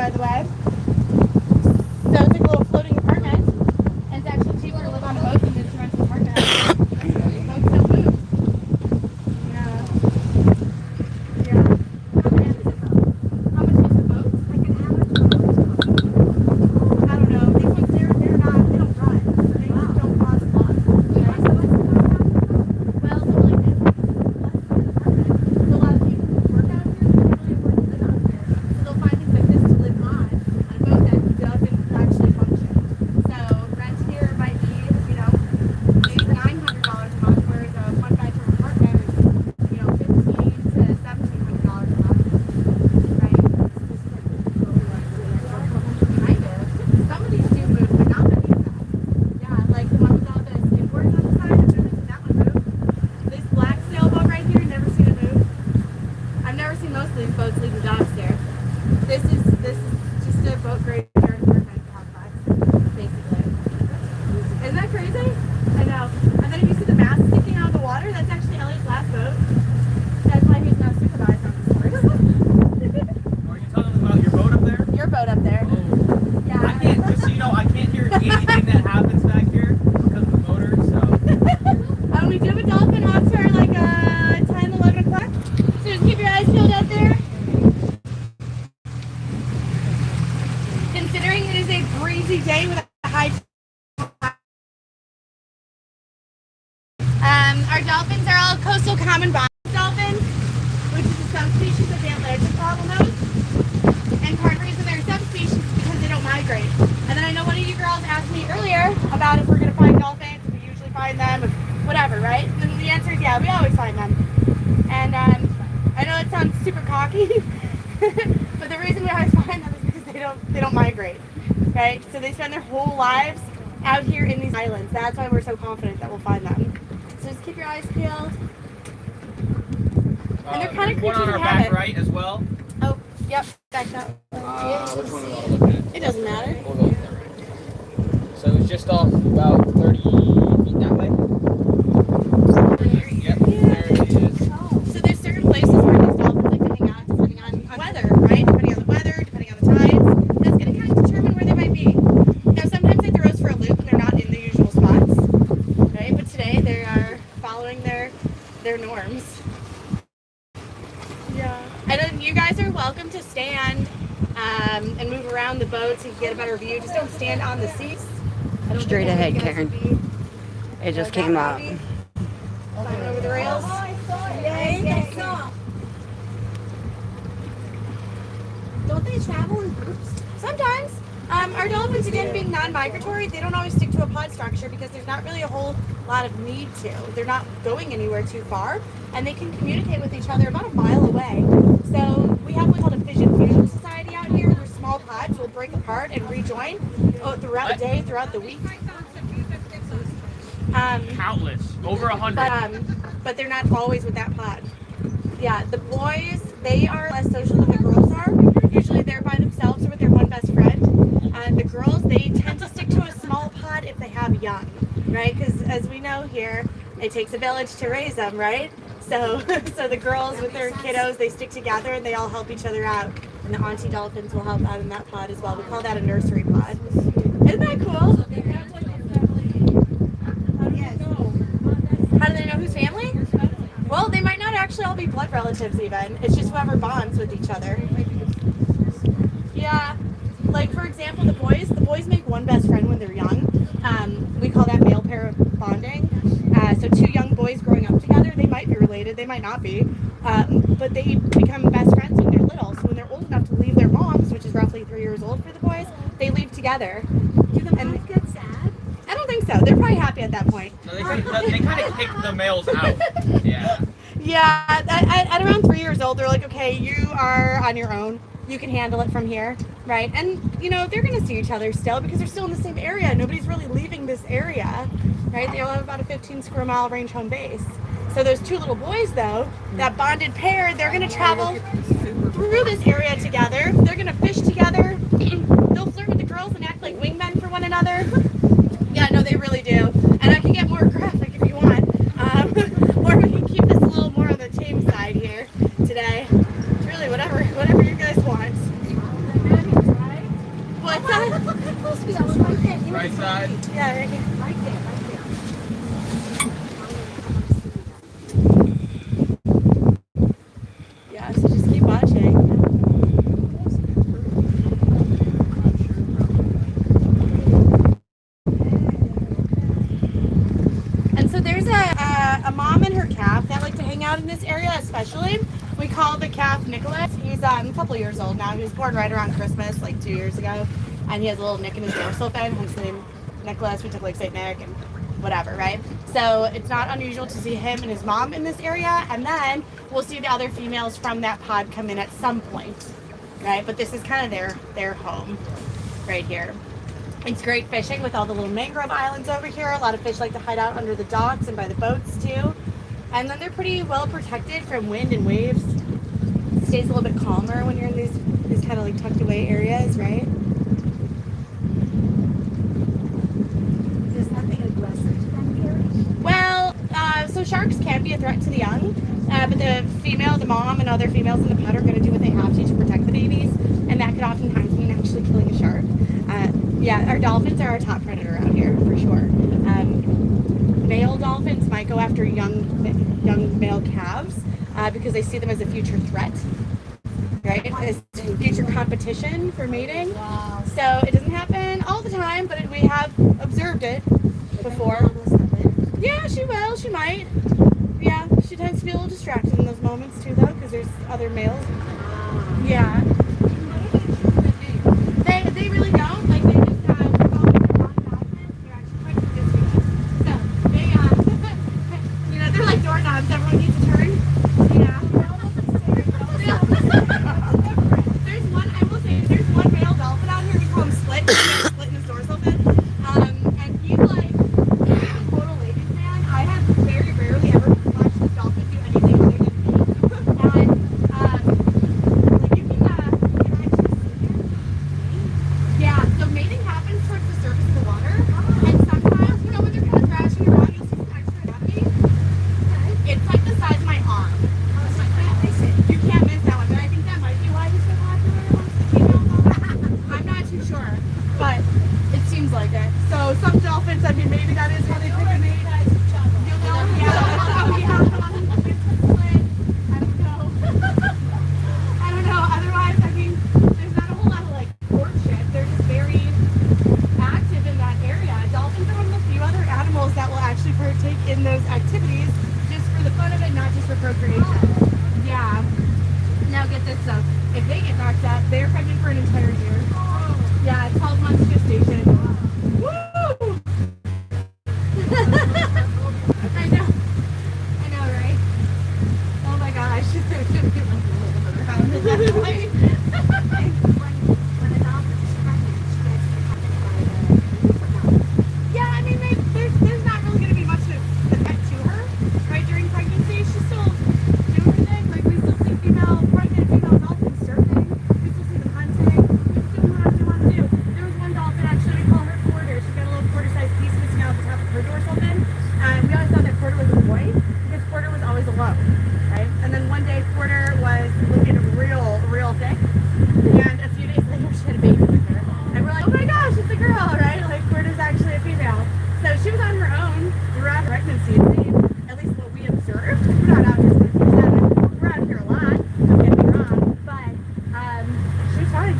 by the way. So it's like a little floating apartment, and it's actually cheaper to live on a boat than to rent an apartment. Boats don't move. Yeah. Yeah. How much is the boat? Like an average boat? I don't know. These ones, they don't run. They just don't cost a lot. Well, something like this. A lot of people who work out here really afford to live out here. So they'll find things like this to live on a boat that doesn't actually function. So rent here might be, you know, maybe $900 a month, whereas a one-bedroom apartment is, you know, $1,500 to $1,700 a month. Right? Kind of. Some of these do move, but not many of them. Yeah, like the one with all the skateboards on the side, I've never seen that one move. This black sailboat right here, never seen it move. I've never seen most of these boats leaving docks here. This is just a boat graveyard apartment complex, basically. Isn't that crazy? I know. And then if you see the mast sticking out of the water, that's actually Elliot's last boat. That's why he's not supervised on this course. Are you talking about your boat up there? Your boat up there. Oh. Yeah. I can't, just so you know, I can't hear anything that happens back here because of the motor, so. We do have a dolphin off for like 10, 11 o'clock. So just keep your eyes peeled out there. Considering it is a breezy day with a high our dolphins are all coastal common bond dolphins, which is a subspecies of the Atlantic bottlenose. And part of the reason they're a subspecies is because they don't migrate. And then I know one of you girls asked me earlier about if we're going to find dolphins, if we usually find them, whatever, right? And the answer is yeah, we always find them. And I know it sounds super cocky, but the reason we always find them is because they don't migrate, right? So they spend their whole lives out here in these islands. That's why we're so confident that we'll find them. So just keep your eyes peeled. And they're kind of one on our back right as well. Oh, yep, back that way. Which one do I look at? It doesn't matter. We'll go with that right. So it's just off about 30 feet that way. Yep, there it is. So there's certain places where these dolphins like to hang out depending on weather, right? Depending on the weather, depending on the tides. That's going to kind of determine where they might be. Now sometimes they throw us for a loop and they're not in the usual spots, right? But today they are following their norms. Yeah. And then you guys are welcome to stand and move around the boat so you can get a better view. Just don't stand on the seats. Straight ahead, Karen. It just came up. Climbing over the rails. Don't they travel in groups? Sometimes. Our dolphins, again, being non-migratory, they don't always stick to a pod structure because there's not really a whole lot of need to. They're not going anywhere too far, and they can communicate with each other about a mile away. So we have what's called a fission fusion society out here. Their small pods will break apart and rejoin throughout the day, throughout the week. Countless. Over 100. But they're not always with that pod. Yeah, the boys, they are less social than the girls are. Usually they're by themselves or with their one best friend. The girls, they tend to stick to a small pod if they have young, right? Because as we know here, it takes a village to raise them, right? So the girls with their kiddos, they stick together and they all help each other out. And the auntie dolphins will help out in that pod as well. We call that a nursery pod. Isn't that cool? How do they know who's family? Well, they might not actually all be blood relatives even. It's just whoever bonds with each other. Yeah. Like, for example, the boys make one best friend when they're young. We call that male pair bonding. So two young boys growing up together, they might be related, they might not be. But they become best friends when they're little. So when they're old enough to leave their moms, which is roughly 3 years old for the boys, they leave together. Do the moms get sad? I don't think so. They're probably happy at that point. No, they kind of kick the males out. Yeah. Yeah, at around 3 years old, they're like, okay, you are on your own. You can handle it from here, right? And, you know, they're going to see each other still because they're still in the same area. Nobody's really leaving this area, right? They all have about a 15 square mile range home base. So those two little boys, though, that bonded pair, they're going to travel through this area together. They're going to fish together. They'll flirt with the girls and act like wingmen for one another. Yeah, no, they really do. And I can get more graphic if you want. Or we can keep this a little more on the tame side here today. It's really whatever you guys want. right side. Yeah, right here. Right there, right there. Yeah, so just keep watching. And so there's a mom and her calf that like to hang out in this area, especially. We call the calf Nicholas. He's a couple years old now. He was born right around Christmas, like 2 years ago. And he has a little nick in his dorsal fin, hence the name Nicholas. We took like St. Nick and whatever, right? So it's not unusual to see him and his mom in this area. And then we'll see the other females from that pod come in at some point, right? But this is kind of their home right here. It's great fishing with all the little mangrove islands over here. A lot of fish like to hide out under the docks and by the boats too. And then they're pretty well protected from wind and waves. It stays a little bit calmer when you're in these kind of like tucked away areas, right? There's nothing aggressive to them here. Well, so sharks can be a threat to the young, but the female, the mom, and other females in the pod are going to do what they have to protect the babies, and that could oftentimes mean actually killing a shark. Yeah, our dolphins are our top predator out here for sure. Male dolphins might go after young male calves because they see them as a future threat, right? As future competition for mating. Wow. So it doesn't happen all the time, but we have observed it before. Yeah, she will. She might. Yeah, she tends to be a little distracted in those moments too, though, because there's other males. Yeah. They really don't. Like they just they're actually quite sophisticated. So they they're like doorknobs. Everyone needs to turn. Yeah. There's one. I will say there's one male dolphin out here. We call him Split. He's got a split in his dorsal fin. And he's like a total ladies man. I have very rarely ever watched this dolphin do anything other than me. And like you can actually see him. Yeah, so mating happens towards the surface of the water. And sometimes, when they're kind of thrashing around, you'll see some extra anatomy. It's like the size of my arm. You can't miss that one, but I think that might be why he's so popular amongst the female dolphins. I'm not too sure, but it seems like it. So some dolphins, I mean, maybe that is how they pick a mate. You'll know, I don't know. I don't know. Otherwise, I mean, there's not a whole lot of like courtship. They're just very active in that area. Dolphins are one of the few other animals that will actually partake in those activities just for the fun of it, not just for procreation. Yeah. Now get this though. If they get knocked up, they're pregnant for an entire year. Yeah, 12 months gestation. Woo! I know, right? Oh my gosh. Yeah, I mean, there's not really going to be much of a threat to her, right, during pregnancy. She's still doing her thing. Like, we still see pregnant female dolphins surfing. We still see them hunting. We still do what they want to do. There was one dolphin, actually, we call her Quarter. She's got a little quarter-sized piece missing out the top of her dorsal fin. We always thought that Quarter was a boy because Quarter was always alone, right? And then one day, Quarter was looking real thick. And a few days later, she had a baby with her. And we're like, oh my gosh, it's a girl, right? Like, Quarter's actually a female. So she was on her own throughout pregnancy, at least what we observed. We're not out here 24/7. We're out here a lot, don't get me wrong. But she was fine.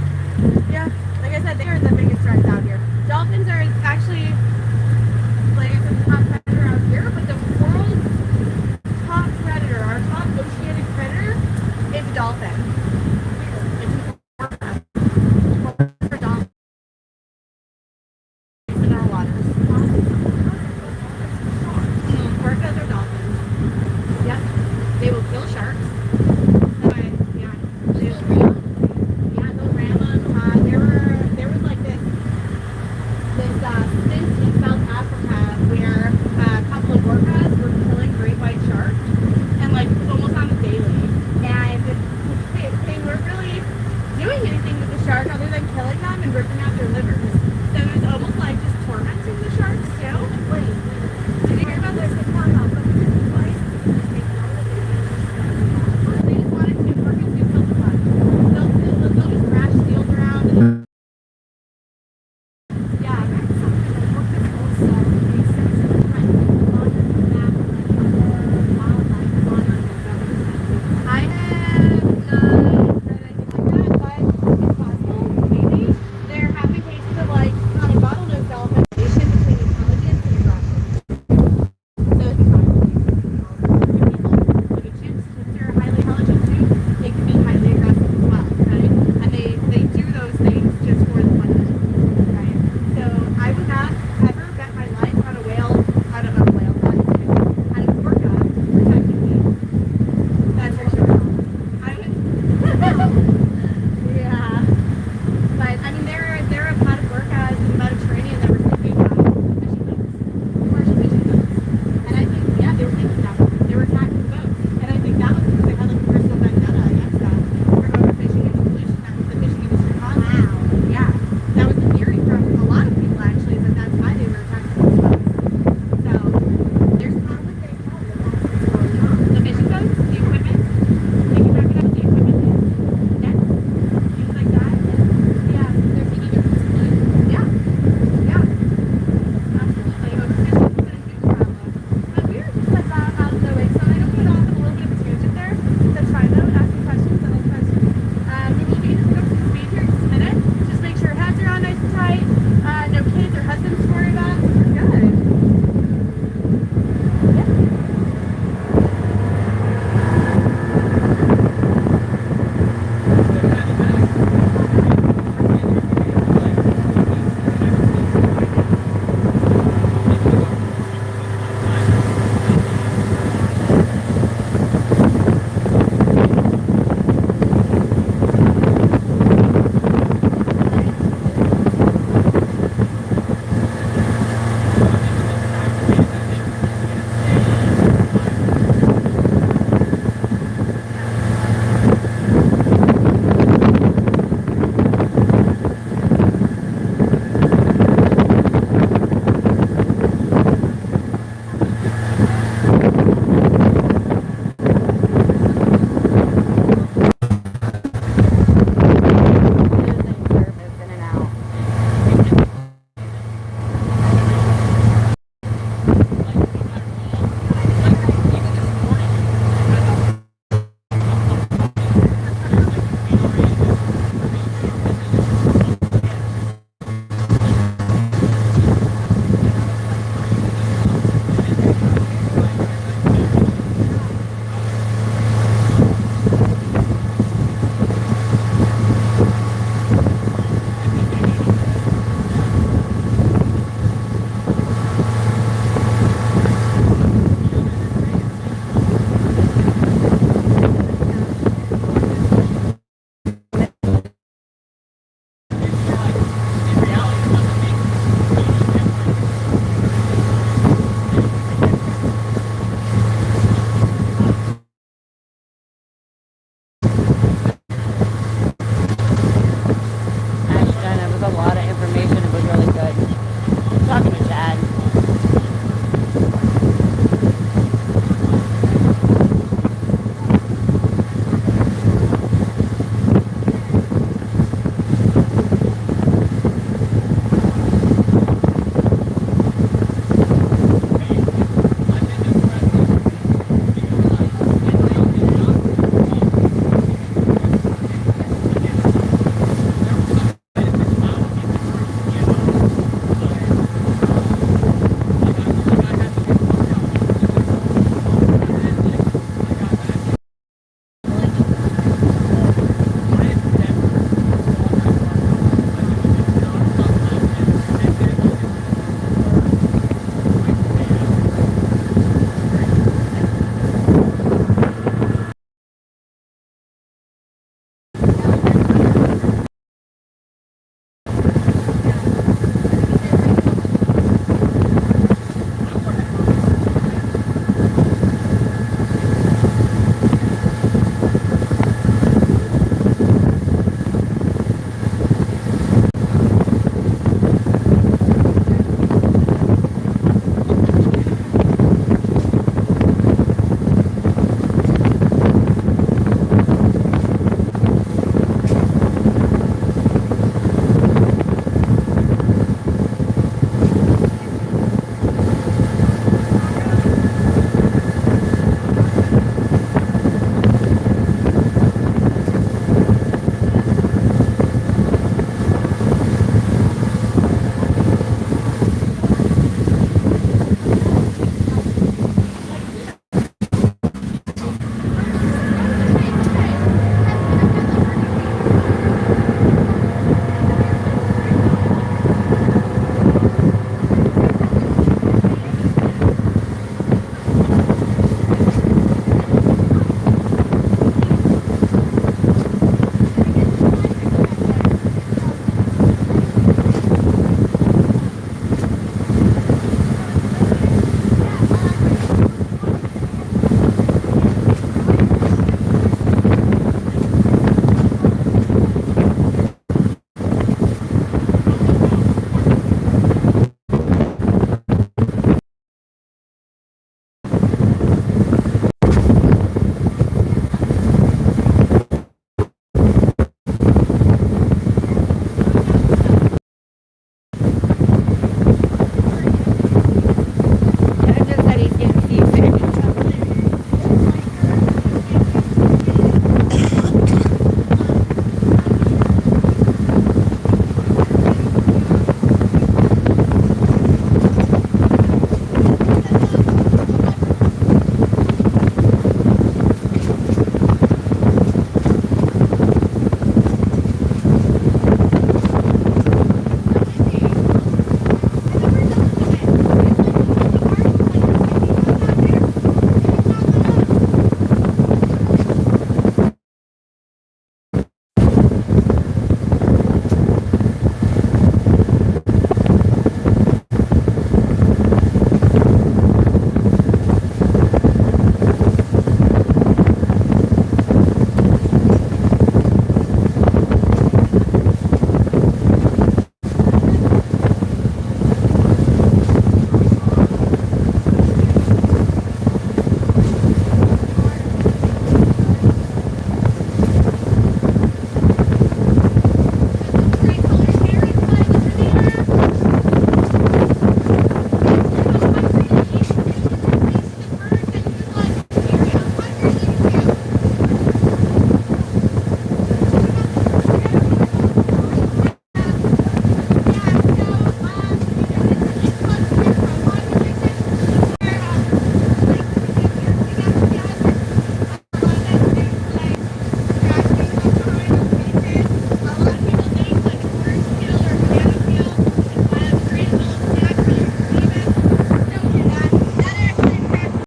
Yeah, like I said, they are the biggest threats out here. Dolphins are actually, like I said, the top predator out here, but the world's top predator, our top oceanic predator, is a dolphin. It's an orca. For dolphins in our waters. Orcas are dolphins. Yep. They will kill sharks. But yeah, those ramas. There was like this stint in South Africa where a couple of orcas were killing great white sharks, and like almost on the daily. And they weren't really doing anything with the shark other than killing them and ripping out their livers.